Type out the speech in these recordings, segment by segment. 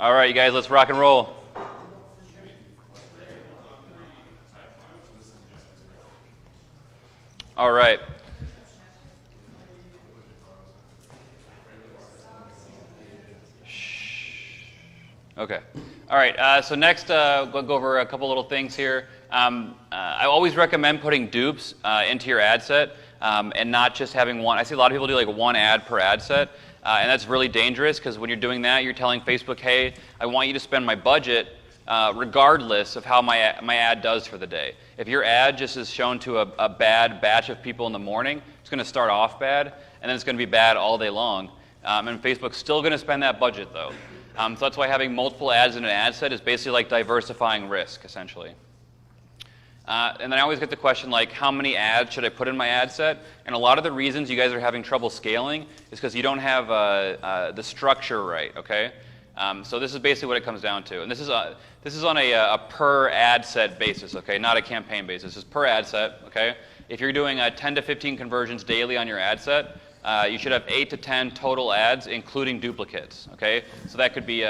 All right, you guys, let's rock and roll. All right. Okay. All right. So next, we'll go over a couple little things here. I always recommend putting dupes into your ad set and not just having one. I see a lot of people do like one ad per ad set, and that's really dangerous because when you're doing that, you're telling Facebook, hey, I want you to spend my budget regardless of how my ad does for the day. If your ad just is shown to a bad batch of people in the morning, it's going to start off bad, and then it's going to be bad all day long. And Facebook's still going to spend that budget, though. So that's why having multiple ads in an ad set is basically like diversifying risk, essentially. And then I always get the question, like, how many ads should I put in my ad set? And a lot of the reasons you guys are having trouble scaling is because you don't have the structure right, okay? So this is basically what it comes down to. And this is on a per ad set basis, okay? Not a campaign basis. It's per ad set, okay? If you're doing 10 to 15 conversions daily on your ad set, you should have 8 to 10 total ads, including duplicates, okay? So that could be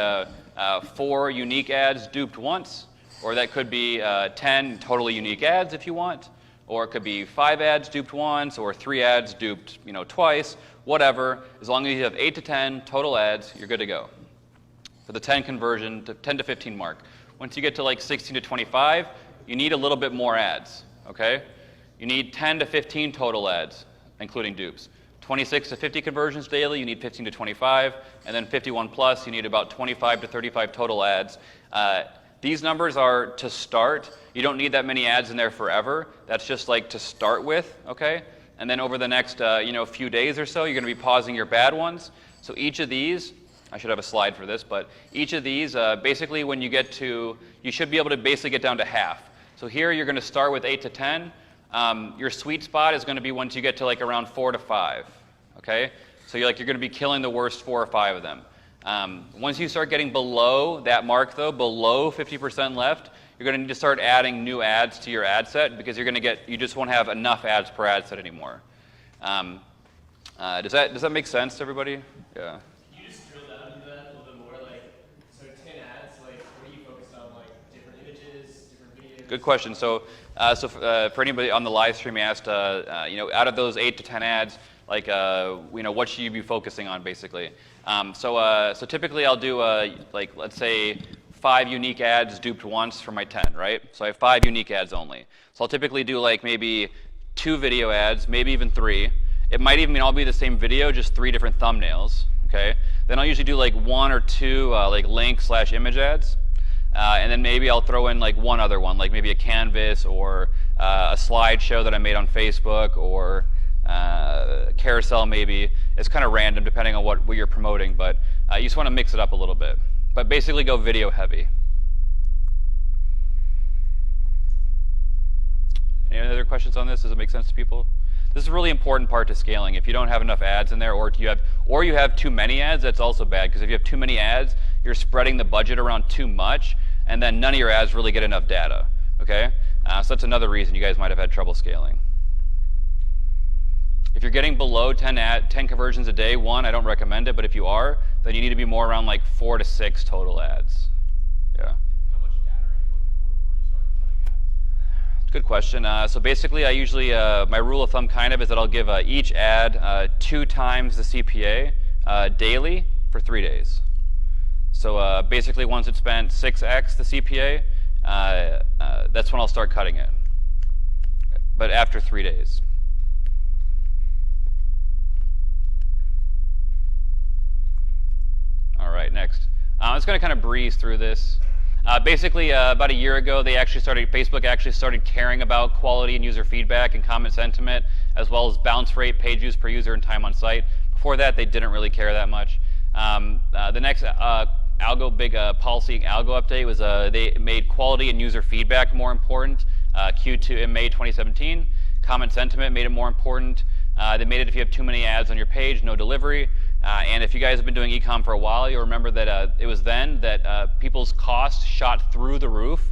4 unique ads duped once, or that could be 10 totally unique ads if you want, or it could be 5 ads duped once, or 3 ads duped, twice, whatever. As long as you have 8 to 10 total ads, you're good to go. For the 10 conversion to 10 to 15 mark. Once you get to like 16 to 25, you need a little bit more ads, okay? You need 10 to 15 total ads, including dupes. 26 to 50 conversions daily, you need 15 to 25, and then 51 plus, you need about 25 to 35 total ads. These numbers are to start. You don't need that many ads in there forever. That's just like to start with, okay? And then over the next few days or so, you're going to be pausing your bad ones. So each of these, I should have a slide for this, but each of these, basically when you get to, you should be able to basically get down to half. So here you're going to start with 8 to 10. Your sweet spot is going to be once you get to like around 4 to 5, okay? So you're going to be killing the worst 4 or 5 of them. Once you start getting below that mark though, below 50% left, you're going to need to start adding new ads to your ad set because you just won't have enough ads per ad set anymore. Does that make sense to everybody? Yeah. Good question. So for anybody on the live stream, you asked, out of those 8 to 10 ads, what should you be focusing on, basically? So typically, I'll do let's say 5 unique ads duped once for my 10, right? So I have 5 unique ads only. So I'll typically do like maybe 2 video ads, maybe even 3. It might even all be the same video, just 3 different thumbnails. Okay. Then I'll usually do like 1 or 2 link/image ads. And then maybe I'll throw in like one other one, like maybe a canvas or a slideshow that I made on Facebook or carousel maybe. It's kind of random depending on what you're promoting, but you just want to mix it up a little bit. But basically go video heavy. Any other questions on this? Does it make sense to people? This is a really important part to scaling. If you don't have enough ads in there, or you have too many ads, that's also bad. Because if you have too many ads, you're spreading the budget around too much, and then none of your ads really get enough data. Okay, so that's another reason you guys might have had trouble scaling. If you're getting below 10 conversions a day, I don't recommend it. But if you are, then you need to be more around like 4 to 6 total ads. Yeah. Good question. So basically, I usually, my rule of thumb kind of is that I'll give each ad 2 times the CPA daily for 3 days. So basically, once it's spent 6x the CPA, that's when I'll start cutting it. But after 3 days. All right, next. I'm just going to kind of breeze through this. Basically, about a year ago, Facebook actually started caring about quality and user feedback and comment sentiment, as well as bounce rate, page views per user, and time on site. Before that, they didn't really care that much. The next big policy algo update was they made quality and user feedback more important. Q2 in May 2017. Comment sentiment made it more important. They made it if you have too many ads on your page, no delivery. And if you guys have been doing e-com for a while, you'll remember that it was then that people's costs shot through the roof.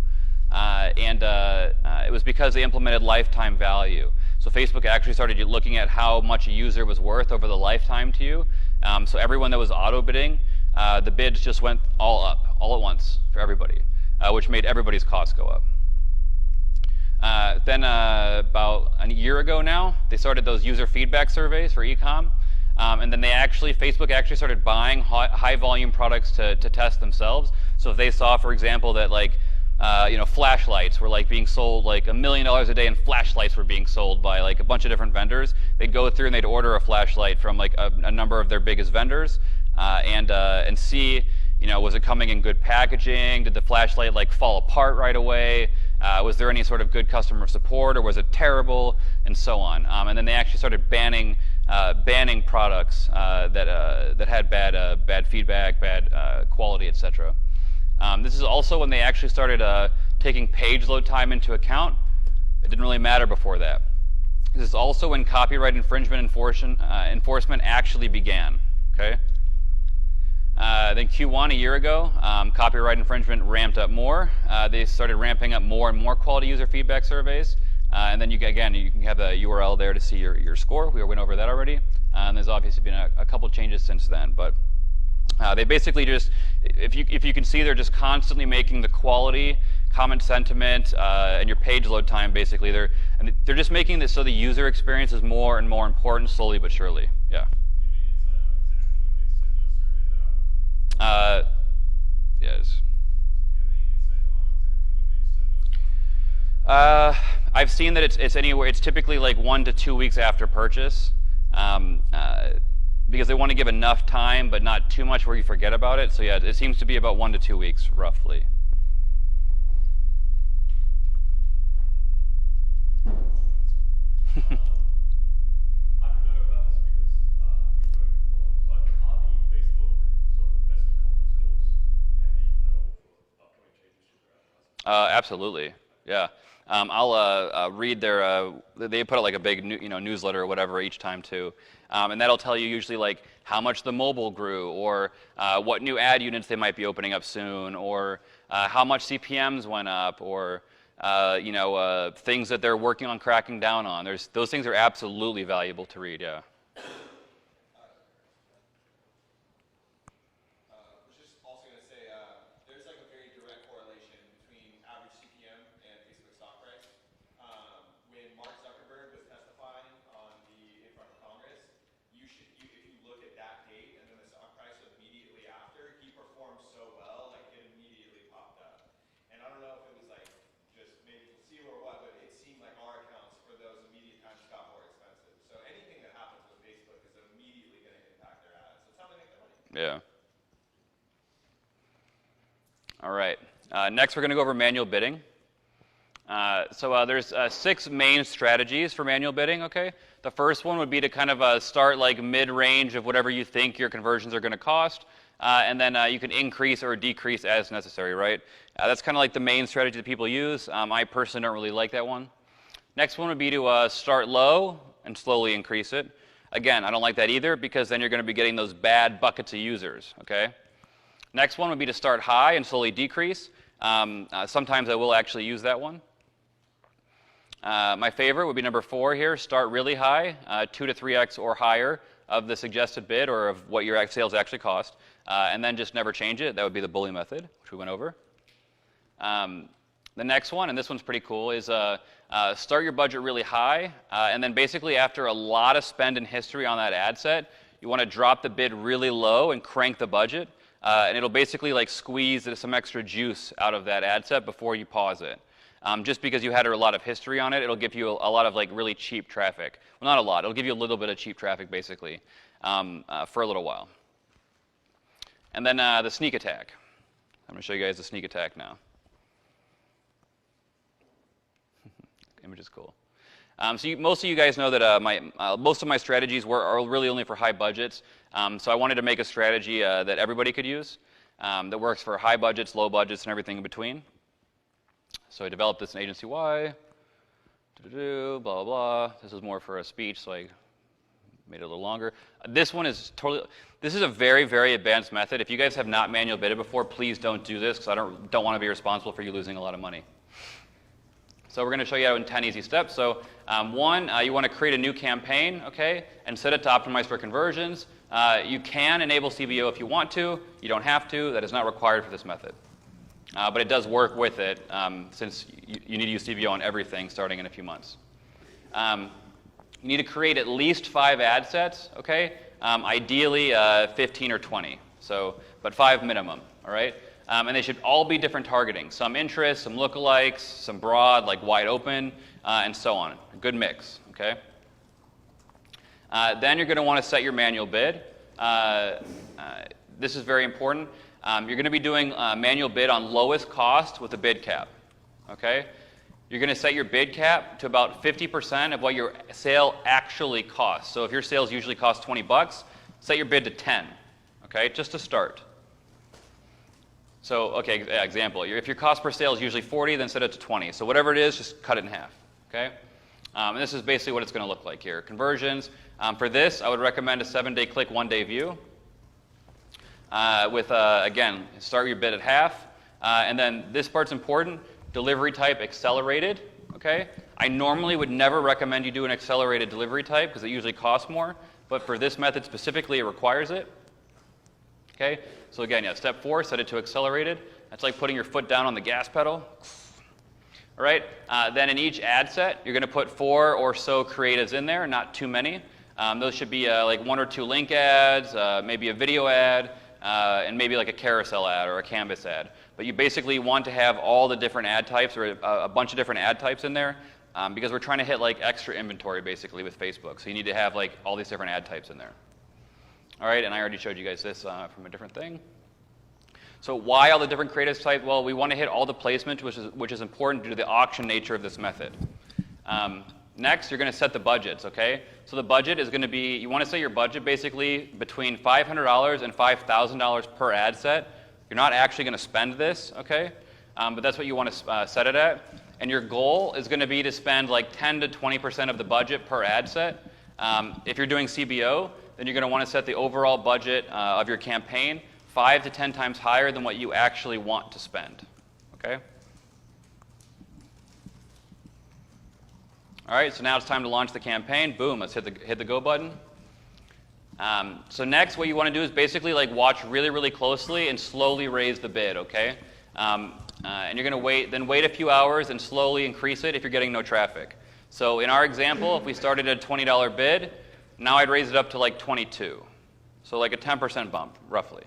And it was because they implemented lifetime value. So Facebook actually started looking at how much a user was worth over the lifetime to you. So everyone that was auto bidding, the bids just went all up, all at once for everybody, which made everybody's costs go up. Then about a year ago now, they started those user feedback surveys for e-com. And then Facebook actually started buying high volume products to test themselves. So if they saw, for example, that like, flashlights were like being sold like $1 million a day, and flashlights were being sold by like a bunch of different vendors, they'd go through and they'd order a flashlight from like a number of their biggest vendors, and see, was it coming in good packaging? Did the flashlight like fall apart right away? Was there any sort of good customer support, or was it terrible, and so on? And then they actually started banning products that had bad feedback, bad quality, etc. This is also when they actually started taking page load time into account. It didn't really matter before that. This is also when copyright infringement enforcement actually began. Okay. Then Q1 a year ago, copyright infringement ramped up more. They started ramping up more and more quality user feedback surveys. And then you can have the URL there to see your score. We went over that already. And there's obviously been a couple changes since then. But they basically just, if you can see, they're just constantly making the quality, comment sentiment, and your page load time, basically. They're just making this so the user experience is more and more important, slowly but surely. Yeah. Yes. I've seen that it's typically like 1 to 2 weeks after purchase, because they want to give enough time, but not too much where you forget about it. So yeah, it seems to be about 1 to 2 weeks, roughly. Absolutely, yeah. I'll read their. They put out like a big newsletter or whatever each time too, and that'll tell you usually like how much the mobile grew, or what new ad units they might be opening up soon, or how much CPMs went up, or things that they're working on cracking down on. Those things are absolutely valuable to read. Yeah. Yeah. All right. Next, we're going to go over manual bidding. There's 6 main strategies for manual bidding. Okay. The first one would be to kind of start like mid-range of whatever you think your conversions are going to cost, and then you can increase or decrease as necessary. Right. That's kind of like the main strategy that people use. I personally don't really like that one. Next one would be to start low and slowly increase it. Again, I don't like that either, because then you're going to be getting those bad buckets of users, okay? Next one would be to start high and slowly decrease. Sometimes I will actually use that one. My favorite would be number 4 here, start really high, 2 to 3x or higher of the suggested bid or of what your sales actually cost, and then just never change it. That would be the bully method, which we went over. The next one, and this one's pretty cool, is start your budget really high, and then basically after a lot of spend in history on that ad set, you want to drop the bid really low and crank the budget, and it'll basically like squeeze some extra juice out of that ad set before you pause it. Just because you had a lot of history on it, it'll give you a lot of like really cheap traffic. Well, not a lot. It'll give you a little bit of cheap traffic basically for a little while. And then the sneak attack. I'm going to show you guys the sneak attack now. Image is cool. Most of you guys know that most of my strategies are really only for high budgets. So I wanted to make a strategy that everybody could use that works for high budgets, low budgets, and everything in between. So I developed this in Agency Y. Blah, blah, blah. This is more for a speech, so I made it a little longer. This one is this is a very, very advanced method. If you guys have not manual bidded before, please don't do this, because I don't want to be responsible for you losing a lot of money. So we're going to show you in 10 easy steps. So one, you want to create a new campaign, okay, and set it to optimize for conversions. You can enable CBO if you want to. You don't have to. That is not required for this method. But it does work with it since you need to use CBO on everything starting in a few months. You need to create at least 5 ad sets, okay? Ideally 15 or 20, but 5 minimum, all right? And they should all be different targeting. Some interest, some lookalikes, some broad, like wide open, and so on. A good mix, okay? Then you're going to want to set your manual bid. This is very important. You're going to be doing manual bid on lowest cost with a bid cap, okay? You're going to set your bid cap to about 50% of what your sale actually costs. So if your sales usually cost 20 bucks, set your bid to 10, okay, just to start. So, okay, example, if your cost per sale is usually 40, then set it to 20. So whatever it is, just cut it in half, okay? And this is basically what it's going to look like here. Conversions. For this, I would recommend a 7-day click, 1-day view. Again, start your bid at half. And then this part's important, delivery type accelerated, okay? I normally would never recommend you do an accelerated delivery type because it usually costs more, but for this method specifically, it requires it. Okay, so again, yeah, step 4, set it to accelerated. That's like putting your foot down on the gas pedal. All right, then in each ad set, you're going to put 4 or so creatives in there, not too many. Those should be like 1 or 2 link ads, maybe a video ad, and maybe like a carousel ad or a canvas ad. But you basically want to have all the different ad types or a bunch of different ad types in there because we're trying to hit like extra inventory basically with Facebook. So you need to have like all these different ad types in there. All right, and I already showed you guys this from a different thing. So why all the different creative types? Well, we want to hit all the placement, which is important due to the auction nature of this method. Next, you're going to set the budgets, okay? So the budget is going to be, you want to set your budget basically between $500 and $5,000 per ad set. You're not actually going to spend this, okay? But that's what you want to set it at. And your goal is going to be to spend like 10 to 20% of the budget per ad set. If you're doing CBO, then you're going to want to set the overall budget of your campaign 5 to 10 times higher than what you actually want to spend, okay? All right, so now it's time to launch the campaign. Boom, let's hit the go button. So next, what you want to do is basically like watch really, really closely and slowly raise the bid, okay? And you're going to wait a few hours and slowly increase it if you're getting no traffic. So in our example, if we started at a $20 bid, now I'd raise it up to like 22. So like a 10% bump, roughly.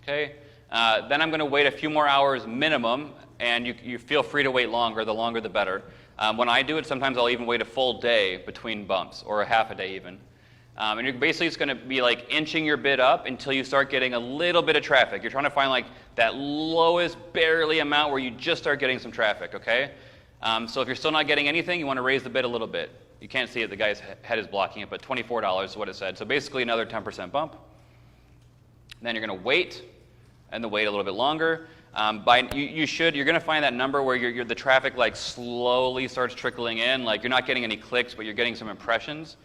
Okay, then I'm going to wait a few more hours minimum, and you feel free to wait longer. The longer the better. When I do it, sometimes I'll even wait a full day between bumps, or a half a day even. And you're basically just going to be like inching your bid up until you start getting a little bit of traffic. You're trying to find like that lowest barely amount where you just start getting some traffic, okay? So if you're still not getting anything, you want to raise the bid a little bit. You can't see it, the guy's head is blocking it, but $24 is what it said. So basically another 10% bump. Then you're going to wait, and then wait a little bit longer. You're going to find that number where the traffic like slowly starts trickling in, like you're not getting any clicks, but you're getting some impressions.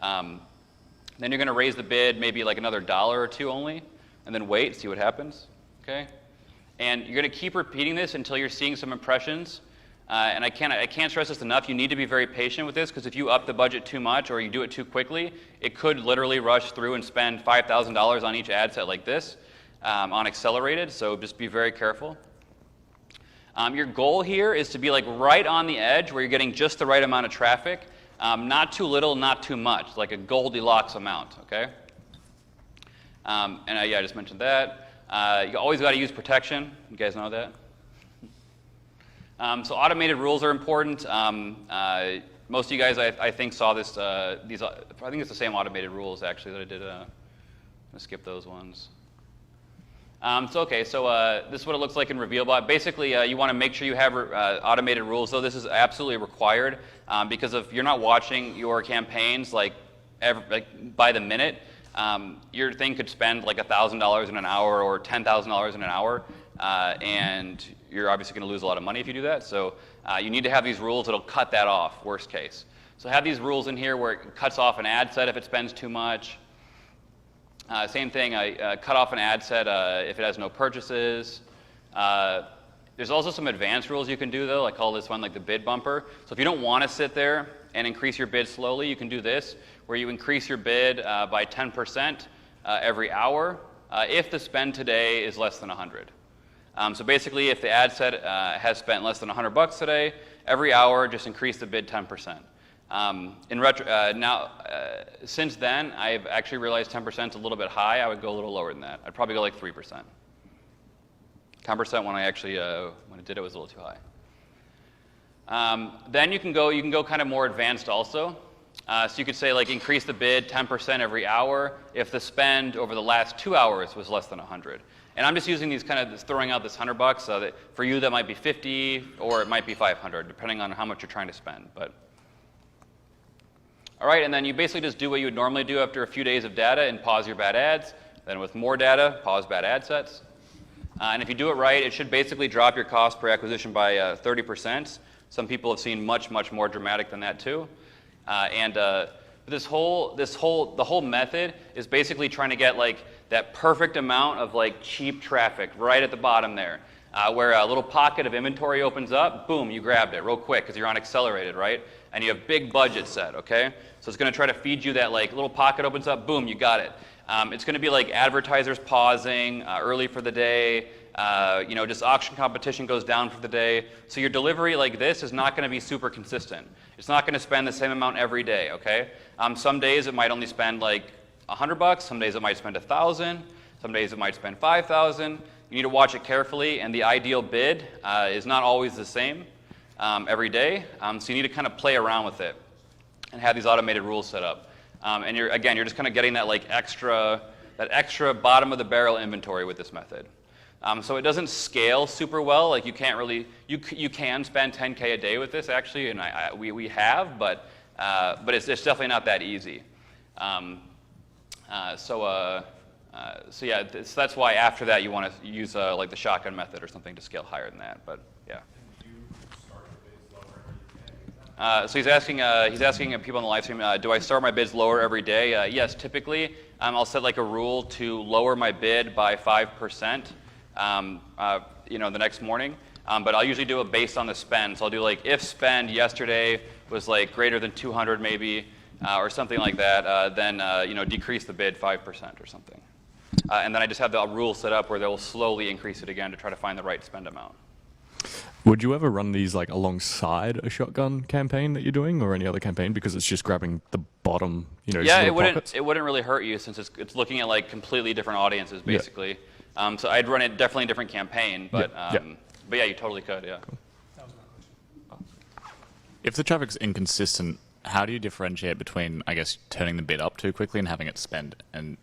Then you're going to raise the bid maybe like another $1 or $2 only, and then wait, see what happens, okay? And you're going to keep repeating this until you're seeing some impressions. And I can't stress this enough, you need to be very patient with this, because if you up the budget too much or you do it too quickly, it could literally rush through and spend $5,000 on each ad set like this on accelerated, so just be very careful. Your goal here is to be like right on the edge where you're getting just the right amount of traffic, not too little, not too much, like a Goldilocks amount, okay? Yeah, I just mentioned that. You always got to use protection. You guys know that? So automated rules are important. Most of you guys, I think, saw this. I think it's the same automated rules actually that I did. I'm gonna skip those ones. So this is what it looks like in RevealBot. Basically, you want to make sure you have automated rules. So this is absolutely required because if you're not watching your campaigns like by the minute, your thing could spend like $1,000 in an hour or $10,000 in an hour, and you're obviously going to lose a lot of money if you do that. So you need to have these rules that'll cut that off, worst case. So have these rules in here where it cuts off an ad set if it spends too much. Same thing, cut off an ad set if it has no purchases. There's also some advanced rules you can do though. I call this one like the bid bumper. So if you don't want to sit there and increase your bid slowly, you can do this, where where you increase your bid by 10% every hour if the spend today is less than 100. So basically, if the ad set has spent less than $100 today, every hour just increase the bid 10%. Since then, I've actually realized 10% is a little bit high. I would go a little lower than that. I'd probably go like 3%. 10% when I actually when I did it was a little too high. Then you can go kind of more advanced also. So you could say like increase the bid 10% every hour if the spend over the last 2 hours was less than 100. And I'm just using these throwing out this $100 so that for you that might be 50 or it might be 500 depending on how much you're trying to spend. But all right, and then you basically just do what you would normally do after a few days of data and pause your bad ads. Then with more data, pause bad ad sets. And if you do it right, it should basically drop your cost per acquisition by 30%. Some people have seen much more dramatic than that too. The whole method is basically trying to get like that perfect amount of like cheap traffic right at the bottom there, where a little pocket of inventory opens up, boom, you grabbed it real quick because you're on accelerated, right? And you have big budget set, okay? So it's going to try to feed you that like little pocket opens up, boom, you got it. It's going to be like advertisers pausing early for the day, just auction competition goes down for the day. So your delivery like this is not going to be super consistent. It's not going to spend the same amount every day, okay? Some days it might only spend like $100, some days it might spend 1,000, some days it might spend 5,000. You need to watch it carefully, and the ideal bid is not always the same every day. So you need to kind of play around with it and have these automated rules set up. And you're just kind of getting that like extra bottom of the barrel inventory with this method. So it doesn't scale super well. Like you can't really you can spend 10K a day with this actually, and we have, but it's definitely not that easy. So yeah, that's why after that you want to use like the shotgun method or something to scale higher than that. But yeah. So he's asking people on the live stream, do I start my bids lower every day? Yes, typically I'll set like a rule to lower my bid by 5%, the next morning. But I'll usually do it based on the spend. So I'll do like if spend yesterday was like greater than 200 maybe, or something like that, then decrease the bid 5% or something. And then I just have the rule set up where they'll slowly increase it again to try to find the right spend amount. Would you ever run these like alongside a shotgun campaign that you're doing, or any other campaign, because it's just grabbing the bottom, Yeah, it wouldn't really hurt you since it's looking at like completely different audiences basically. Yeah. So I'd run it definitely a different campaign, but yeah, you totally could. Yeah. Cool. That was my question. If the traffic's inconsistent, how do you differentiate between, I guess, turning the bid up too quickly and having it spend and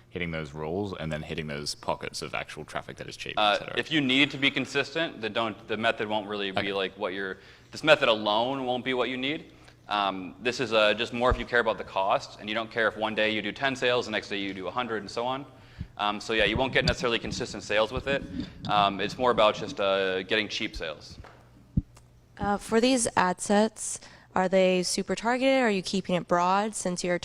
hitting those rules and then hitting those pockets of actual traffic that is cheap, et cetera? If you need it to be consistent, then the method won't really be like what this method alone won't be what you need. This is just more if you care about the cost and you don't care if one day you do 10 sales, the next day you do 100 and so on. So yeah, you won't get necessarily consistent sales with it. It's more about just getting cheap sales. For these ad sets, are they super targeted? Are you keeping it broad since you're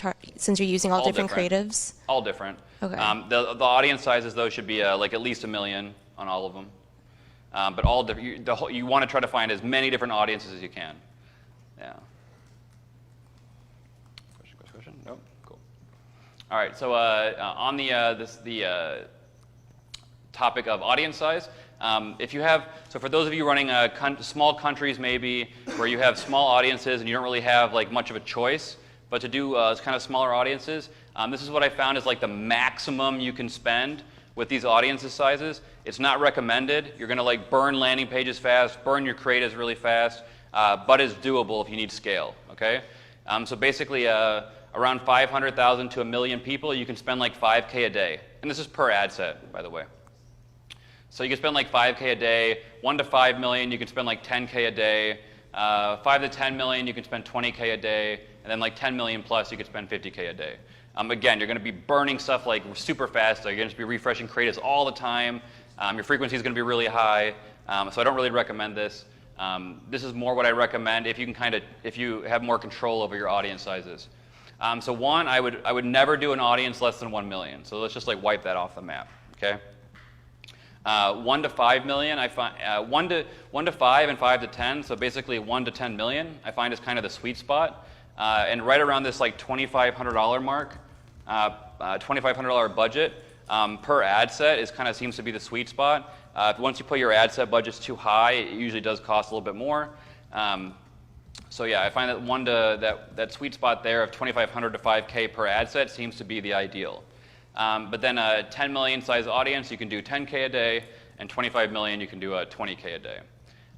using all different creatives? All different. Okay. The audience sizes though should be like at least 1 million on all of them. But all different. You want to try to find as many different audiences as you can. Yeah. Question? Nope. Cool. All right. So on the topic of audience size. If you have, so for those of you running small countries maybe, where you have small audiences and you don't really have like much of a choice, but to do kind of smaller audiences, this is what I found is like the maximum you can spend with these audience sizes. It's not recommended. You're going to like burn landing pages fast, burn your creatives really fast, but it's doable if you need scale, okay? So basically around 500,000 to 1 million people, you can spend like 5K a day. And this is per ad set, by the way. So you can spend like 5K a day, 1 to 5 million, you can spend like 10K a day, 5 to 10 million, you can spend 20K a day, and then like 10 million plus, you can spend 50K a day. Again, you're going to be burning stuff like super fast, so you're going to be refreshing creatives all the time. Your frequency is going to be really high, so I don't really recommend this. This is more what I recommend if you can if you have more control over your audience sizes. So one, I would never do an audience less than 1 million. So let's just like wipe that off the map, okay? 1 to 5 million, I find 1 to 5 and 5 to 10. So basically 1 to 10 million, I find is kind of the sweet spot. and right around this like $2,500 mark, $2,500 budget per ad set is kind of seems to be the sweet spot. Once you put your ad set budgets too high, it usually does cost a little bit more. So yeah, I find that that sweet spot there of 2,500 to 5K per ad set seems to be the ideal. But then a 10 million size audience, you can do 10K a day, and 25 million, you can do a 20K a day.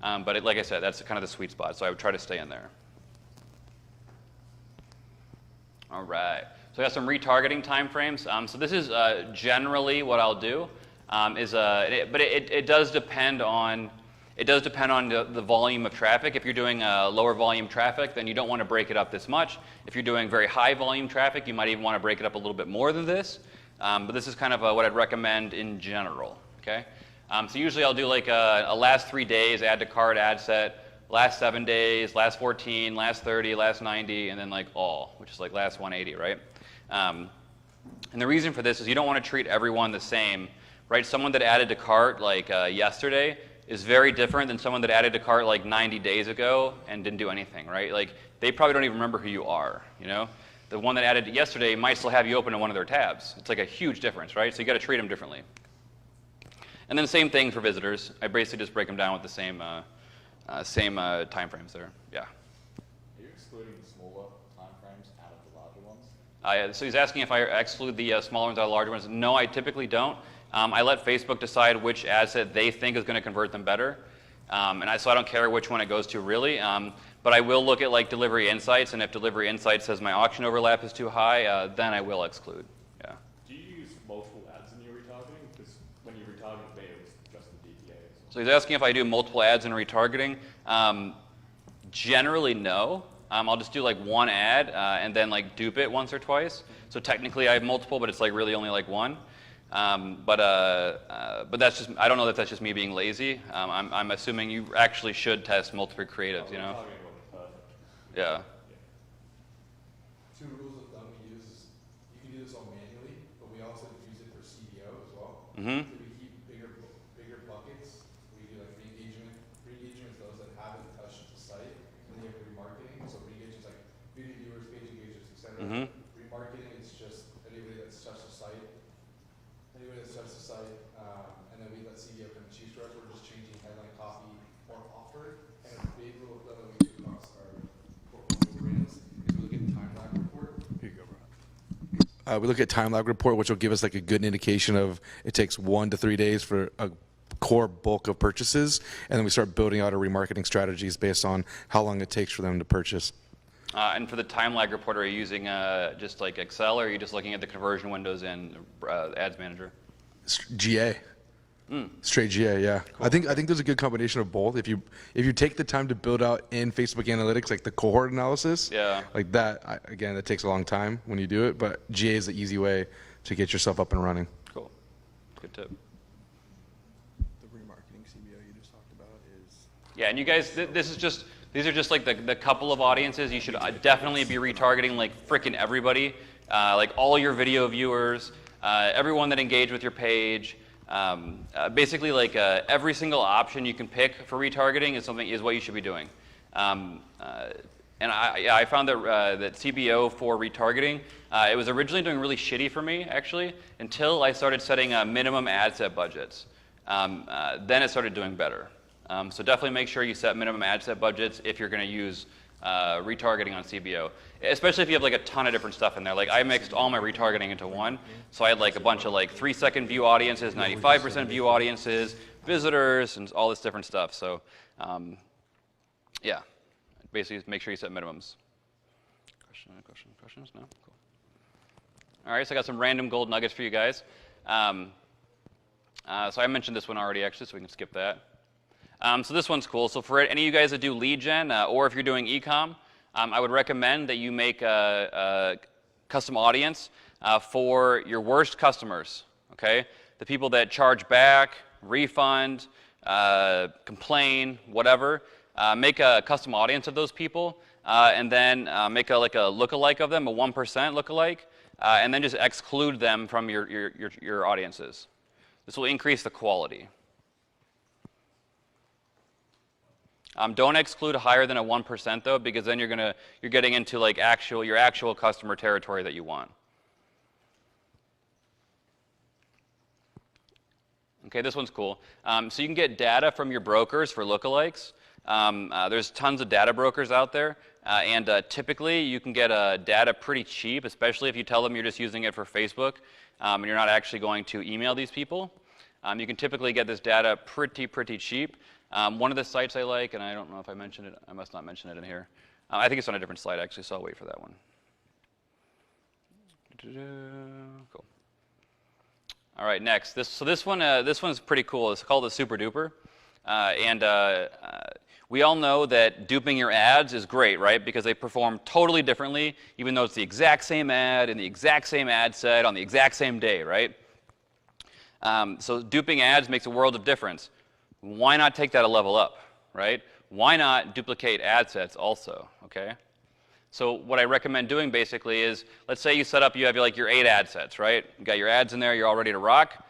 But like I said, that's kind of the sweet spot, so I would try to stay in there. All right, so I got some retargeting timeframes. So this is generally what I'll do, but it does depend on the volume of traffic. If you're doing lower volume traffic, then you don't want to break it up this much. If you're doing very high volume traffic, you might even want to break it up a little bit more than this. But this is kind of what I'd recommend in general. Okay. So usually I'll do like a last 3 days add to cart ad set, last 7 days, last 14, last 30, last 90, and then like all, which is like last 180, right? And the reason for this is you don't want to treat everyone the same, right? Someone that added to cart like yesterday is very different than someone that added to cart like 90 days ago and didn't do anything, right? Like they probably don't even remember who you are, you know? The one that added yesterday might still have you open in one of their tabs. It's like a huge difference, right? So you got to treat them differently. And then same thing for visitors. I basically just break them down with the same time frames there. Yeah. Are you excluding the smaller time frames out of the larger ones? So he's asking if I exclude the smaller ones out of the larger ones. No, I typically don't. I let Facebook decide which ad set they think is going to convert them better. So I don't care which one it goes to really. But I will look at like delivery insights, and if delivery insights says my auction overlap is too high, then I will exclude. Yeah. Do you use multiple ads in your retargeting? Because when you retargeted me, it was just the DPA. So he's asking if I do multiple ads in retargeting. Generally, no. I'll just do like one ad and then like dupe it once or twice. So technically I have multiple, but it's like really only like one. But that's just, I don't know if that's just me being lazy. I'm assuming you actually should test multiple creatives, you know? Yeah. Two rules of thumb we use is you can do this all manually, but we also use it for CDO as well. Mm-hmm. So we keep bigger buckets. We do like re-engagement. Re-engagement is those that haven't touched the site, and then you have remarketing. So re-engagement is like video viewers, page engagements, etc. Mm-hmm. Remarketing is just anybody that's touched the site. And then we let CDO kind of choose for us. We're just changing headline, copy, or offer. And a big rule of thumb that we do across our portfolio brands is we look at time lag report. Here you go, bro. We look at time lag report, which will give us like a good indication of it takes 1 to 3 days for a core bulk of purchases, and then we start building out our remarketing strategies based on how long it takes for them to purchase. And for the time lag report, are you using just like Excel, or are you just looking at the conversion windows in Ads Manager? GA. Straight GA, yeah. Cool. I think there's a good combination of both. If you take the time to build out in Facebook Analytics, like the cohort analysis, yeah, like that, again, that takes a long time when you do it, but GA is the easy way to get yourself up and running. Cool. Good tip. The remarketing CBO you just talked about is... Yeah, and you guys, these are just like the couple of audiences. You should definitely be retargeting like freaking everybody, like all your video viewers, everyone that engaged with your page. Basically, like every single option you can pick for retargeting is what you should be doing. And I found that CBO for retargeting, it was originally doing really shitty for me actually until I started setting minimum ad set budgets. Then it started doing better. So definitely make sure you set minimum ad set budgets if you're going to use retargeting on CBO, especially if you have like a ton of different stuff in there. Like I mixed all my retargeting into one, so I had like a bunch of like 3-second view audiences, 95% view audiences, visitors, and all this different stuff. So yeah, basically make sure you set minimums. Questions? No? Cool. All right, so I got some random gold nuggets for you guys. So I mentioned this one already actually, so we can skip that. So this one's cool. So for any of you guys that do lead gen, or if you're doing e-com, I would recommend that you make a custom audience for your worst customers, okay? The people that charge back, refund, complain, whatever. Make a custom audience of those people, and then make a lookalike of them, a 1% lookalike, and then just exclude them from your audiences. This will increase the quality. Don't exclude higher than a 1% though, because then you're getting into like your actual customer territory that you want. Okay, this one's cool. So you can get data from your brokers for lookalikes. There's tons of data brokers out there, and typically you can get data pretty cheap, especially if you tell them you're just using it for Facebook and you're not actually going to email these people. You can typically get this data pretty cheap. One of the sites I like, and I don't know if I mentioned it, I must not mention it in here. I think it's on a different slide actually, so I'll wait for that one. Cool. All right, next. This one is pretty cool. It's called the Super Duper, and we all know that duping your ads is great, right? Because they perform totally differently, even though it's the exact same ad in the exact same ad set on the exact same day, right? So duping ads makes a world of difference. Why not take that a level up, right? Why not duplicate ad sets also, okay? So what I recommend doing basically is, let's say you have like your 8 ad sets, right? You got your ads in there, you're all ready to rock.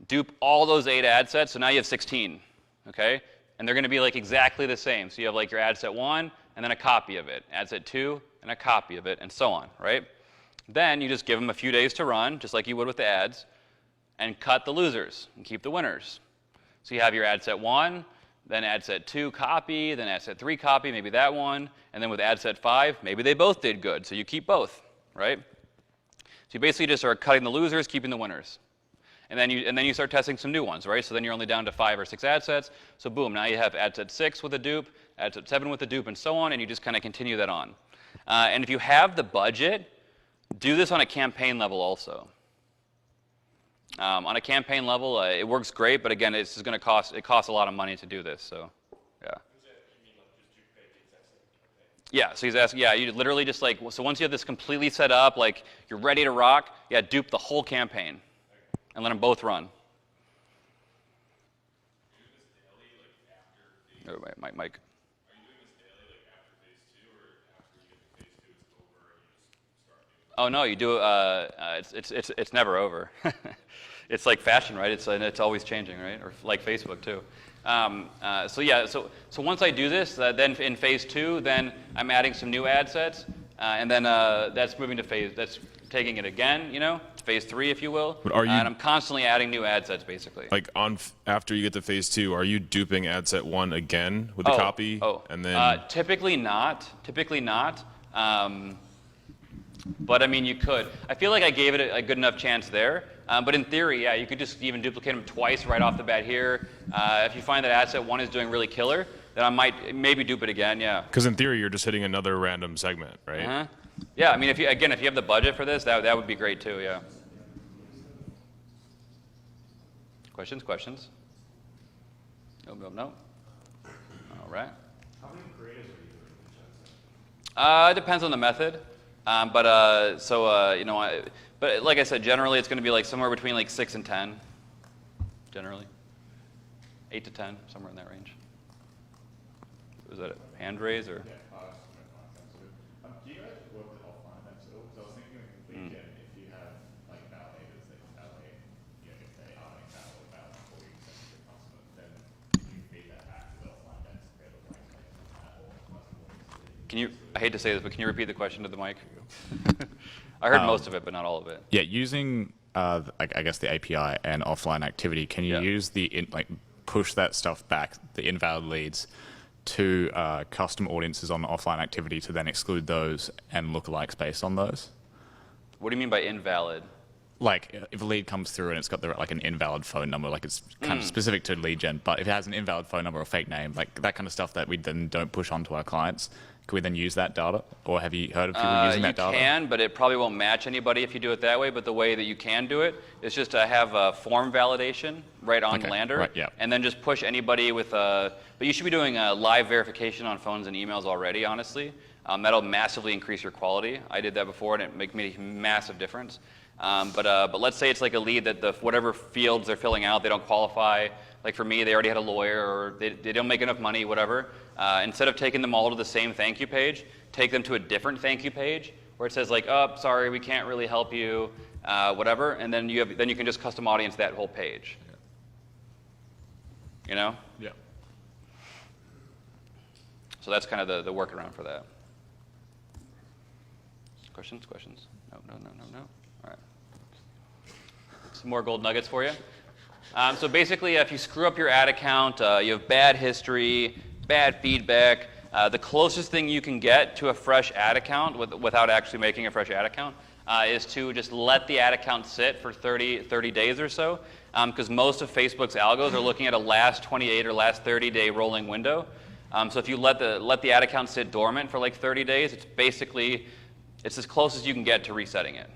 Dupe all those 8 ad sets, so now you have 16, okay? And they're gonna be like exactly the same. So you have like your ad set 1, and then a copy of it. Ad set 2, and a copy of it, and so on, right? Then you just give them a few days to run, just like you would with the ads, and cut the losers and keep the winners. So you have your ad set 1, then ad set 2 copy, then ad set 3 copy, maybe that one, and then with ad set 5, maybe they both did good, so you keep both, right? So you basically just are cutting the losers, keeping the winners. And then you start testing some new ones, right? So then you're only down to 5 or 6 ad sets, so boom, now you have ad set 6 with a dupe, ad set 7 with a dupe, and so on, and you just kind of continue that on. And if you have the budget, do this on a campaign level also. On a campaign level, it works great, but again, it costs a lot of money to do this. So, yeah. Yeah. So he's asking. Yeah, you literally just like so once you have this completely set up, like you're ready to rock. Yeah, dupe the whole campaign, and let them both run. Oh, wait, Mike. Oh no, you do. It's never over. It's like fashion, right? It's always changing, right? Or like Facebook too. So yeah, so once I do this, then in phase 2, then I'm adding some new ad sets, and then that's moving to that's taking it again, to phase 3, if you will. But are you and I'm constantly adding new ad sets, basically. like after you get to phase 2? Are you duping ad set 1 again with the copy? And then typically not. Typically not. But I mean, you could. I feel like I gave it a good enough chance there. But in theory, yeah, you could just even duplicate them twice right off the bat here. If you find that ad set 1 is doing really killer, then I might maybe dupe it again, yeah. because in theory you're just hitting another random segment, right? Uh-huh. Yeah, I mean, if you have the budget for this, that would be great too, yeah. Questions? No. All right. How many creatives are you doing in each ad set? It depends on the method. But like I said, generally it's going to be like somewhere between like 6 and 10. Generally, 8 to 10, somewhere in that range. Was that a hand raise or? Yeah, do you guys work with offline events at all? Because I was thinking with complete gen, if you have like validators that validate, if they are like that or about 40% of your customers, then you feed that back to the offline events to be able to that or customers. I hate to say this, but can you repeat the question to the mic? I heard most of it, but not all of it. Yeah, using I guess the API and offline activity, can you use push that stuff back, the invalid leads, to custom audiences on the offline activity to then exclude those and lookalikes based on those? What do you mean by invalid? Like if a lead comes through and it's got an invalid phone number, like it's kind of specific to lead gen, but if it has an invalid phone number or fake name, like that kind of stuff that we then don't push onto our clients, can we then use that data? Or have you heard of people using that data? You can, but it probably won't match anybody if you do it that way. But the way that you can do it is just to have a form validation right on Lander, right, yeah. and then just push anybody with a. But you should be doing a live verification on phones and emails already, honestly. That'll massively increase your quality. I did that before, and it made a massive difference. But let's say it's like a lead that whatever fields they're filling out, they don't qualify. Like for me, they already had a lawyer, or they don't make enough money, whatever. Instead of taking them all to the same thank you page, take them to a different thank you page where it says like, oh, sorry, we can't really help you, whatever, and then you can just custom audience that whole page. You know? Yeah. So that's kind of the workaround for that. Questions? No. All right. Some more gold nuggets for you. So basically, if you screw up your ad account, you have bad history, bad feedback, the closest thing you can get to a fresh ad account without actually making a fresh ad account is to just let the ad account sit for 30 days or so, because most of Facebook's algos are looking at a last 28 or last 30-day rolling window. So if you let the ad account sit dormant for like 30 days, it's as close as you can get to resetting it,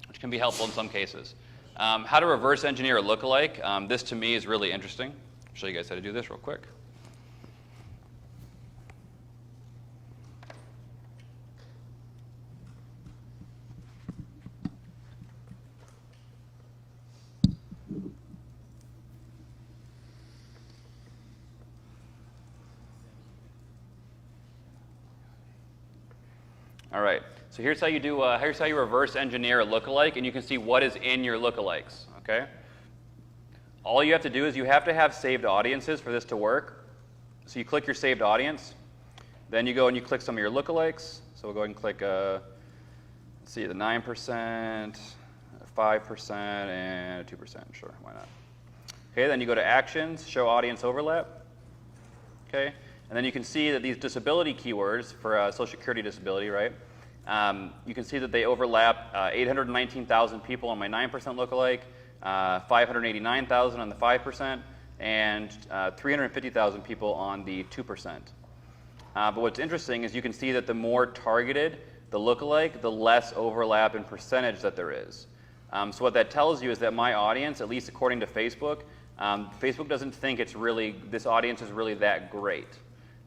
which can be helpful in some cases. How to reverse engineer a lookalike. This to me is really interesting. I'll show you guys how to do this real quick. All right, so here's how you reverse engineer a lookalike, and you can see what is in your lookalikes, okay? All you have to do is you have to have saved audiences for this to work. So you click your saved audience, then you go and you click some of your lookalikes. So we'll go ahead and click, let's see, the 9%, 5%, and 2%, sure, why not? Okay, then you go to Actions, Show Audience Overlap, okay? And then you can see that these disability keywords for Social Security disability, right? You can see that they overlap 819,000 people on my 9% lookalike, 589,000 on the 5%, and 350,000 people on the 2%. But what's interesting is you can see that the more targeted the lookalike, the less overlap in percentage that there is. So what that tells you is that my audience, at least according to Facebook, Facebook doesn't think this audience is really that great.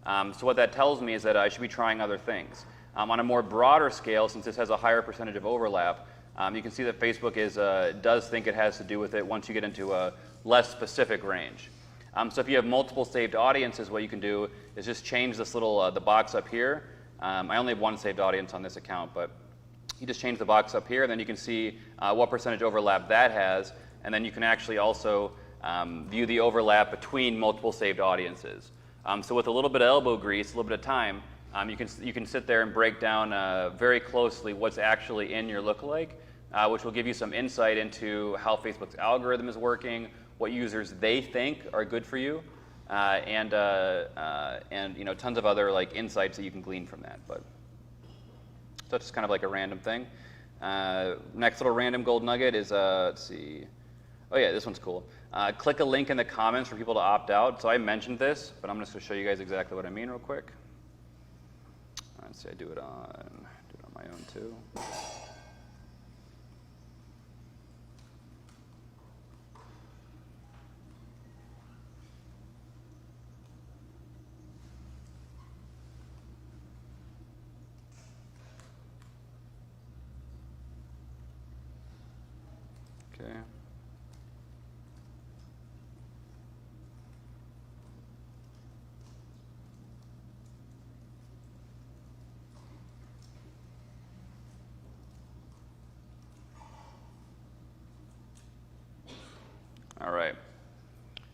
So what that tells me is that I should be trying other things. On a more broader scale, since this has a higher percentage of overlap, you can see that Facebook does think it has to do with it once you get into a less specific range. So if you have multiple saved audiences, what you can do is just change this little the box up here. I only have one saved audience on this account, but you just change the box up here, and then you can see what percentage overlap that has, and then you can actually also view the overlap between multiple saved audiences. So with a little bit of elbow grease, a little bit of time, you can sit there and break down very closely what's actually in your lookalike, which will give you some insight into how Facebook's algorithm is working, what users they think are good for you, and tons of other like insights that you can glean from that. But so that's just kind of like a random thing. Next little random gold nugget is let's see. Oh yeah, this one's cool. Click a link in the comments for people to opt out. So I mentioned this, but I'm just going to show you guys exactly what I mean real quick. Let's see, I do it on my own too. Okay. All right.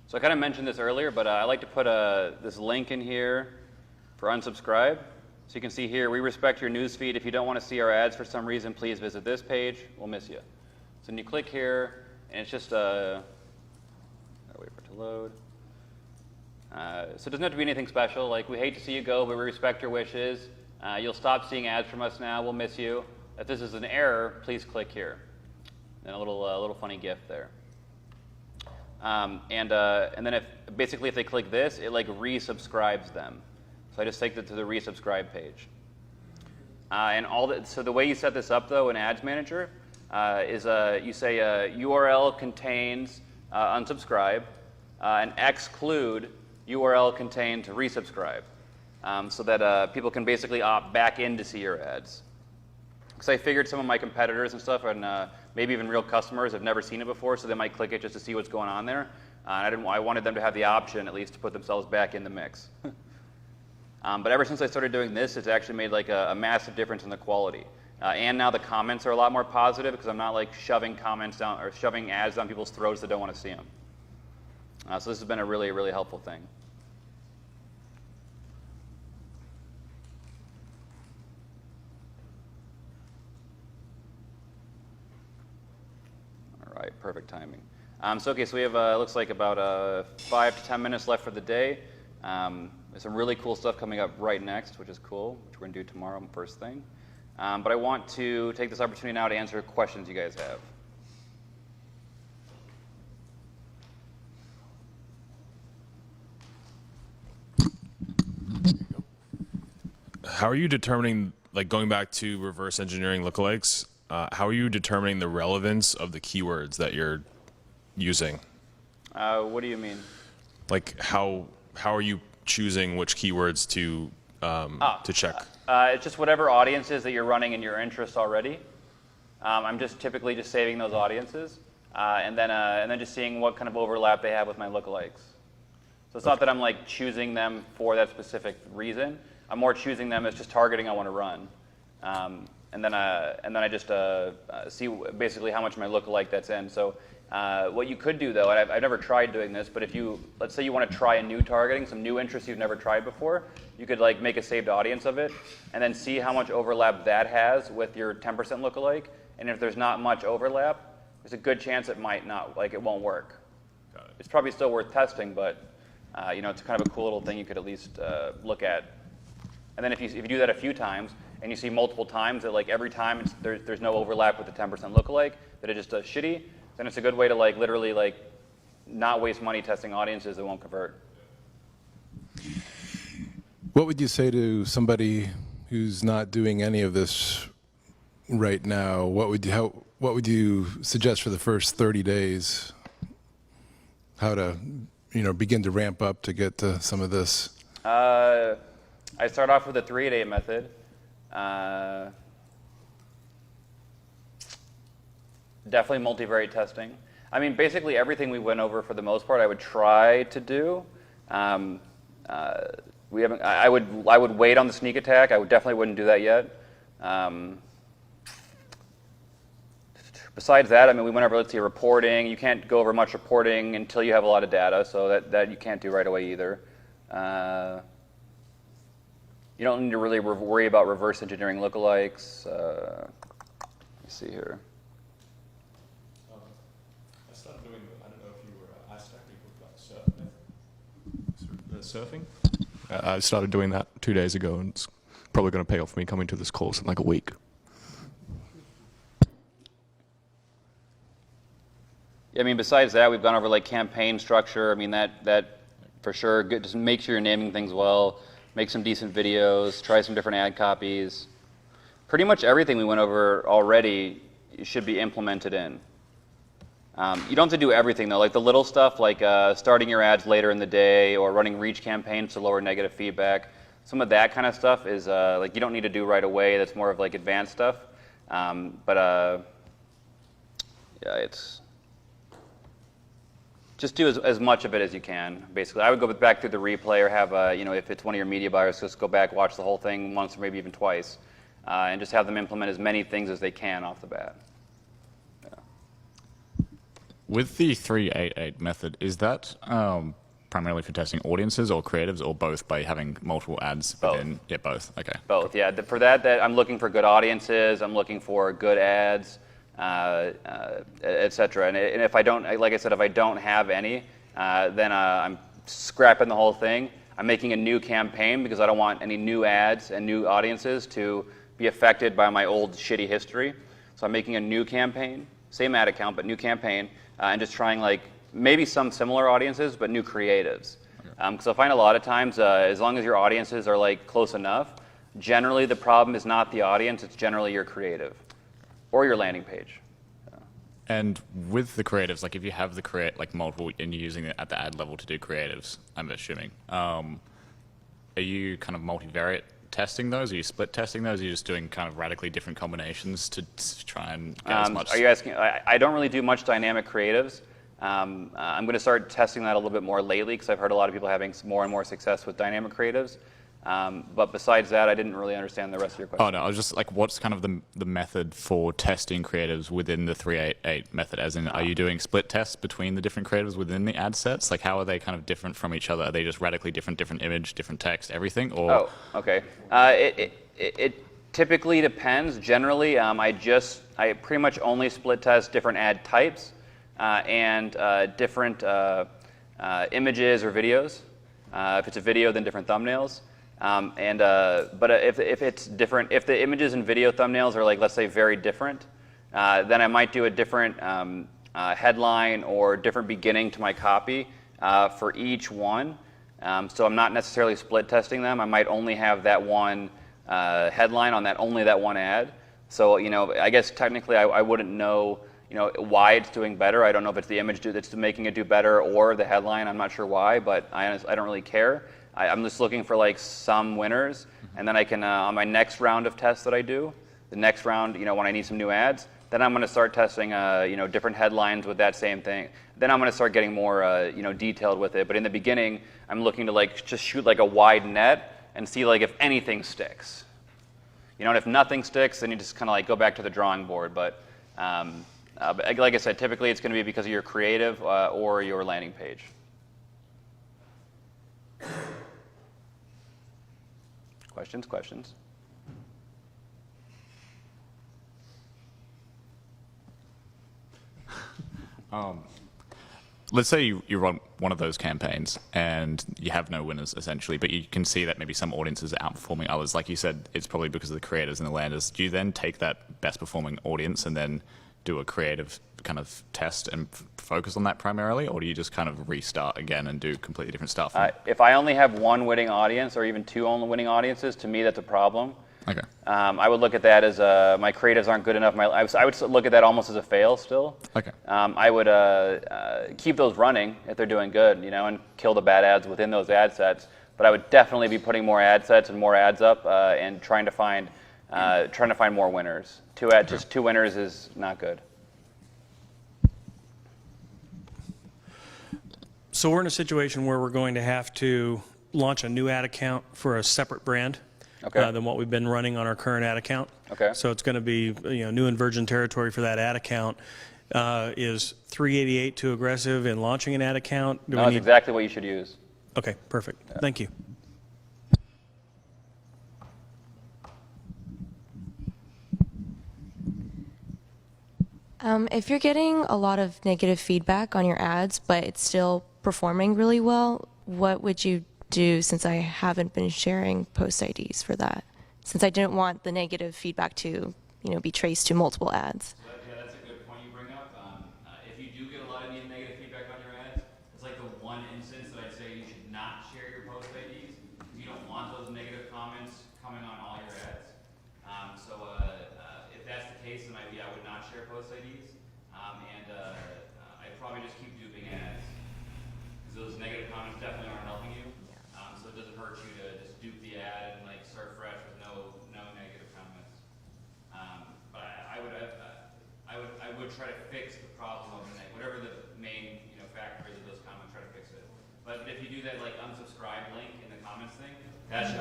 So I kind of mentioned this earlier, but I like to put this link in here for unsubscribe. So you can see here, we respect your newsfeed. If you don't want to see our ads for some reason, please visit this page. We'll miss you. So then you click here, and it's just I'll wait for it to load. So it doesn't have to be anything special. Like, we hate to see you go, but we respect your wishes. You'll stop seeing ads from us now. We'll miss you. If this is an error, please click here. And a little funny GIF there. And then if they click this, it like resubscribes them. So I just take them to the resubscribe page. So the way you set this up though in Ads Manager is you say URL contains unsubscribe and exclude URL contained to resubscribe, so that people can basically opt back in to see your ads. Because I figured some of my competitors and stuff, and maybe even real customers, have never seen it before, so they might click it just to see what's going on there. I wanted them to have the option, at least, to put themselves back in the mix. But ever since I started doing this, it's actually made like a massive difference in the quality. And now the comments are a lot more positive because I'm not like shoving comments down or shoving ads down people's throats that don't want to see them. So this has been a really, really helpful thing. perfect timing. So we have looks like about 5 to 10 minutes left for the day. There's some really cool stuff coming up right next, which is cool, which we're going to do tomorrow first thing. But I want to take this opportunity now to answer questions you guys have. How are you determining, like going back to reverse engineering lookalikes, how are you determining the relevance of the keywords that you're using? What do you mean? Like how are you choosing which keywords to check? It's just whatever audiences that you're running in your interest already. I'm just typically just saving those audiences, and then just seeing what kind of overlap they have with my lookalikes. So it's not that I'm like choosing them for that specific reason. I'm more choosing them as just targeting I want to run, and then I just see basically how much of my lookalike that's in. So what you could do though, and I've never tried doing this, but if let's say you want to try a new targeting, some new interest you've never tried before, you could like make a saved audience of it, and then see how much overlap that has with your 10% lookalike. And if there's not much overlap, there's a good chance it might not, like it won't work. Got it. It's probably still worth testing, but it's kind of a cool little thing you could at least look at. And then if you do that a few times, and you see multiple times that like every time there's no overlap with the 10% lookalike, that it just does shitty, then it's a good way to like literally like not waste money testing audiences that won't convert. What would you say to somebody who's not doing any of this right now? What would you suggest for the first 30 days? How to begin to ramp up to get to some of this? I start off with the 3-8 method. Definitely multivariate testing. I mean, basically everything we went over for the most part, I would try to do. We haven't. I would wait on the sneak attack. I definitely wouldn't do that yet. Besides that, I mean, we went over, let's see, reporting. You can't go over much reporting until you have a lot of data, so that you can't do right away either. You don't need to really worry about reverse engineering lookalikes. Let me see here. I started doing, I don't know if you were surfing. Surfing? I started doing that 2 days ago, and it's probably going to pay off me coming to this course in like a week. Yeah, I mean, besides that, we've gone over like campaign structure. I mean, that for sure. Good. Just make sure you're naming things well. Make some decent videos. Try some different ad copies. Pretty much everything we went over already should be implemented in. You don't have to do everything though. Like the little stuff, like starting your ads later in the day or running reach campaigns to lower negative feedback. Some of that kind of stuff is like you don't need to do right away. That's more of like advanced stuff. Yeah, it's. Just do as much of it as you can, basically. I would go back through the replay or have, if it's one of your media buyers, just go back, watch the whole thing once or maybe even twice, and just have them implement as many things as they can off the bat. Yeah. With the 388 method, is that primarily for testing audiences or creatives or both by having multiple ads within? Both. Yeah, both. Okay. Both, yeah. For that I'm looking for good audiences, I'm looking for good ads, etc. And if I don't, like I said, if I don't have any, then I'm scrapping the whole thing. I'm making a new campaign because I don't want any new ads and new audiences to be affected by my old shitty history. So I'm making a new campaign, same ad account, but new campaign, and just trying like maybe some similar audiences, but new creatives. Because I find a lot of times, as long as your audiences are like close enough, generally the problem is not the audience, it's generally your creative. Or your landing page. And with the creatives, like if you have the like multiple and you're using it at the ad level to do creatives, I'm assuming, are you kind of multivariate testing those? Are you split testing those? Are you just doing kind of radically different combinations to try and get as much? Are you asking? I don't really do much dynamic creatives. I'm going to start testing that a little bit more lately because I've heard a lot of people having more and more success with dynamic creatives. But besides that, I didn't really understand the rest of your question. Oh, no, I was just like, what's kind of the method for testing creatives within the 388 method? As in, are you doing split tests between the different creatives within the ad sets? Like, how are they kind of different from each other? Are they just radically different image, different text, everything? Or? Oh, okay. It typically depends. Generally, I pretty much only split test different ad types. and different images or videos. If it's a video, then different thumbnails. But if it's different, if the images and video thumbnails are, like, let's say, very different, then I might do a different headline or different beginning to my copy for each one. So I'm not necessarily split testing them. I might only have that one headline on only that one ad. So, I guess technically I wouldn't know, why it's doing better. I don't know if it's the image that's making it do better or the headline. I'm not sure why, but I don't really care. I'm just looking for, like, some winners, and then I can, on my next round of tests that I do, the next round, when I need some new ads, then I'm going to start testing, different headlines with that same thing. Then I'm going to start getting more, detailed with it. But in the beginning, I'm looking to, like, just shoot, like, a wide net and see, like, if anything sticks. And if nothing sticks, then you just kind of, like, go back to the drawing board. But like I said, typically it's going to be because of your creative or your landing page. Questions? Let's say you run one of those campaigns and you have no winners, essentially, but you can see that maybe some audiences are outperforming others. Like you said, it's probably because of the creators and the landers. Do you then take that best performing audience and then do a creative kind of test and focus on that primarily, or do you just kind of restart again and do completely different stuff? If I only have one winning audience or even two only winning audiences, to me that's a problem. Okay. I would look at that as my creatives aren't good enough. I would look at that almost as a fail still. Okay. I would keep those running if they're doing good, and kill the bad ads within those ad sets. But I would definitely be putting more ad sets and more ads up and trying to find more winners. Just two winners is not good. So we're in a situation where we're going to have to launch a new ad account for a separate brand than what we've been running on our current ad account. Okay. So it's going to be new and virgin territory for that ad account. Is 388 too aggressive in launching an ad account? No, that's exactly what you should use. Okay, perfect. Yeah. Thank you. If you're getting a lot of negative feedback on your ads, but it's still performing really well, what would you do, since I haven't been sharing post IDs for that? Since I didn't want the negative feedback to, be traced to multiple ads. Yeah, that's a good point you bring up. If you do get a lot of negative feedback on your ads, it's like the one instance that I'd say you should not share your post IDs. You don't want those negative comments coming on all your ads. If that's the case, then I would not share post IDs. I'd probably just keep duping ads. Because those negative comments definitely aren't helping you. So it doesn't hurt you to just dupe the ad and, like, start fresh with no negative comments. But I would try to fix the problem of whatever the main factor is of those comments. Try to fix it. But if you do that, like, unsubscribe link in the comments thing, that